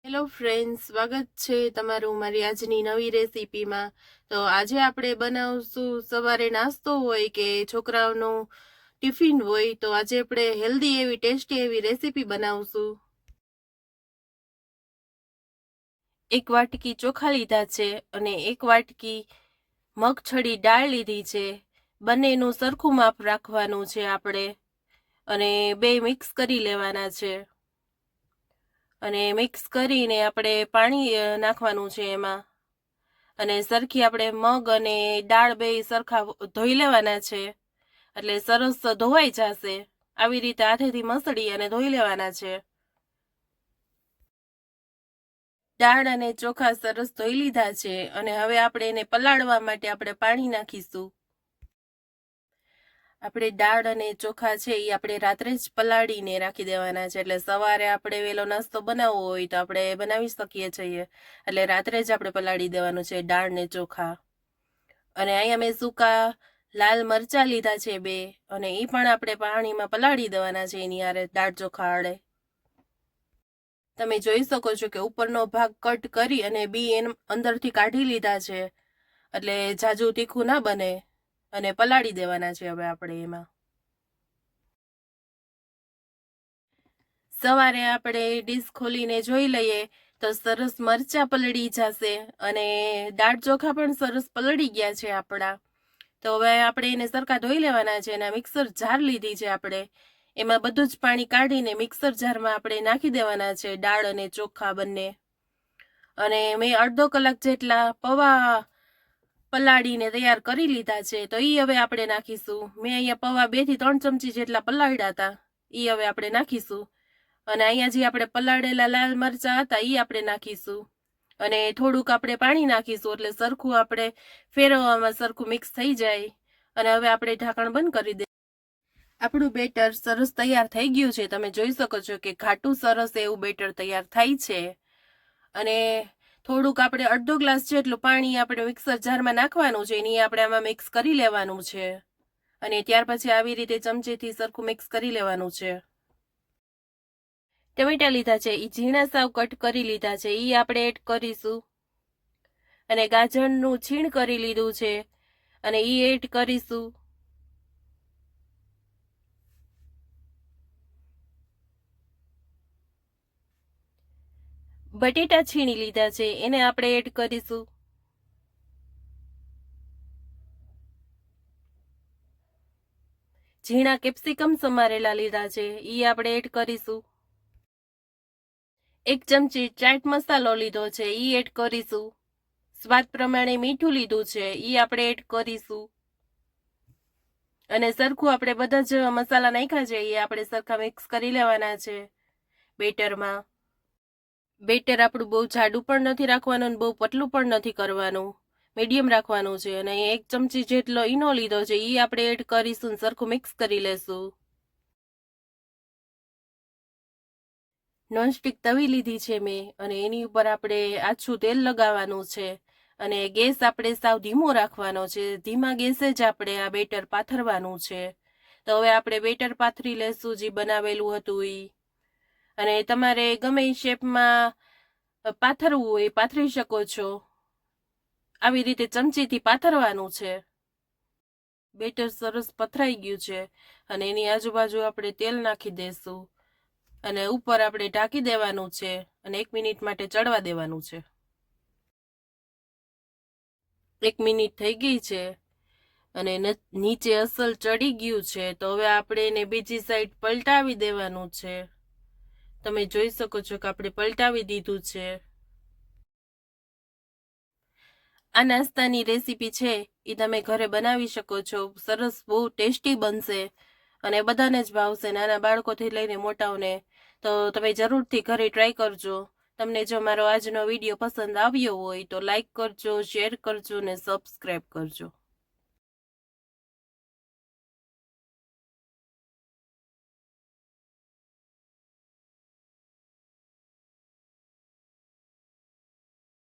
Hello friends, સ્વાગત છે તમારું મારી આજની નવી રેસીપીમાં. તો આજે આપણે બનાવશું, સવારે નાસ્તો હોય કે છોકરાઓનું ટિફિન હોય, તો આજે આપણે હેલ્ધી એવી ટેસ્ટી એવી રેસીપી બનાવશું. 1 વાટકી ચોખા લીધા છે અને 1 વાટકી મગછળી દાળ લીધી છે. બંનેનું સરખું માપ રાખવાનું છે આપણે, અને બે મિક્સ કરી લેવાના છે. અને મિક્સ કરીને આપણે પાણી નાખવાનું છે એમાં, અને સરખી આપણે મગ અને દાળ બે સરખા ધોઈ લેવાના છે, એટલે સરસ ધોવાઈ જશે. આવી રીતે હાથેથી મસળી અને ધોઈ લેવાના છે. દાળ અને ચોખા સરસ ધોઈ લીધા છે, અને હવે આપણે એને પલાળવા માટે આપણે પાણી નાખીશું. આપણે દાળ અને ચોખા છે એ આપણે રાત્રે જ પલાળીને રાખી દેવાના છે, એટલે સવારે આપણે વહેલો નાસ્તો બનાવવો હોય તો આપણે બનાવી શકીએ છીએ. એટલે રાત્રે જ આપણે પલાળી દેવાનું છે દાળ ને ચોખા. અને અહીંયા મેં સૂકા લાલ મરચાં લીધા છે 2, અને એ પણ આપણે પાણીમાં પલાળી દેવાના છે એની હારે દાળ ચોખા આડે. તમે જોઈ શકો છો કે ઉપરનો ભાગ કટ કરી અને બી અંદરથી કાઢી લીધા છે, એટલે જાજુ તીખું ના બને. અને પલાળી દેવાના છે હવે આપણે એમાં. સવારે આપણે ડીશ ખોલીને જોઈ લઈએ તો સરસ મરચાં પલળી જશે, અને દાળ ચોખા પણ સરસ પલળી ગયા છે આપણા. તો હવે આપણે એને સરખા ધોઈ લેવાના છે, અને મિક્સર જાર લીધી છે આપણે, એમાં બધું જ પાણી કાઢીને મિક્સર જારમાં આપણે નાખી દેવાના છે દાળ અને ચોખા બંને. અને મેં અડધો કલાક જેટલા પૌવા પલાળીને તૈયાર કરી લીધા છે, તો એ હવે આપણે નાખીશું. મેં અહીંયા પૌવા 2 થી 3 ચમચી જેટલા પલાળ્યા હતા, એ હવે આપણે નાખીશું. અને અહીંયા જે આપણે પલાળેલા લાલ મરચાં હતા એ આપણે નાખીશું, અને થોડુંક આપણે પાણી નાખીશું, એટલે સરખું આપણે ફેરવવામાં સરખું મિક્સ થઈ જાય. અને હવે આપણે ઢાંકણ બંધ કરી દે. આપણું બેટર સરસ તૈયાર થઈ ગયું છે. તમે જોઈ શકો છો કે ઘાટું સરસ એવું બેટર તૈયાર થાય છે. અને થોડુંક આપણે અડધો ગ્લાસ જેટલું પાણી આપણે મિક્સર જારમાં નાખવાનું છે, એની આપણે આમાં મિક્સ કરી લેવાનું છે. અને ત્યાર પછી આવી રીતે ચમચીથી સરખું મિક્સ કરી લેવાનું છે. ટમેટા લીધા છે, એ ઝીણા સાવ કટ કરી લીધા છે, એ આપણે એડ કરીશું. અને ગાજરનું છીણ કરી લીધું છે, અને એ એડ કરીશું. બટેટા છીણી લીધા છે, એને આપણે એડ કરીશું. ઝીણા કેપ્સિકમ સમારેલા લીધા છે, એ આપણે એડ કરીશું. 1 ચમચી ચાટ મસાલો લીધો છે, એ એડ કરીશું. સ્વાદ પ્રમાણે મીઠું લીધું છે, એ આપણે એડ કરીશું. અને સરખું આપણે બધા જ મસાલા નાખ્યા છે એ આપણે સરખા મિક્સ કરી લેવાના છે બેટરમાં. બેટર આપણું બહુ જાડું પણ નથી રાખવાનું અને બહુ પતલું પણ નથી કરવાનું, મીડિયમ રાખવાનું છે. અને 1 ચમચી જેટલો ઈનો લીધો છે, એ આપણે એડ કરીશું, સરખું મિક્સ કરી લેશું. નોનસ્ટિક તવી લીધી છે મેં, અને એની ઉપર આપણે આછું તેલ લગાવવાનું છે. અને ગેસ આપણે સાવ ધીમો રાખવાનો છે. ધીમા ગેસે જ આપણે આ બેટર પાથરવાનું છે. તો હવે આપણે બેટર પાથરી લેશું જે બનાવેલું હતું એ. અને તમારે ગમે એ શેપમાં પાથરવું હોય પાથરી શકો છો. આવી રીતે ચમચીથી પાથરવાનું છે. બેટર સરસ પથરાઈ ગયું છે, અને એની આજુબાજુ આપણે તેલ નાખી દેશું, અને ઉપર આપણે ઢાંકી દેવાનું છે, અને 1 મિનિટ માટે ચડવા દેવાનું છે. 1 મિનિટ થઈ ગઈ છે, અને નીચે અસલ ચડી ગયું છે. તો હવે આપણે એને બીજી સાઈડ પલટાવી દેવાનું છે. તમે જોઈ શકો છો કે આપણે પલટાવી દીધું છે. આ નાસ્તાની રેસીપી છે એ તમે ઘરે બનાવી શકો છો. સરસ બહુ ટેસ્ટી બનશે, અને બધાને જ ભાવશે, નાના બાળકોથી લઈને મોટાઓને. તો તમે જરૂરથી ઘરે ટ્રાય કરજો. તમને જો મારો આજનો વિડીયો પસંદ આવ્યો હોય તો લાઈક કરજો, શેર કરજો, ને સબસ્ક્રાઈબ કરજો.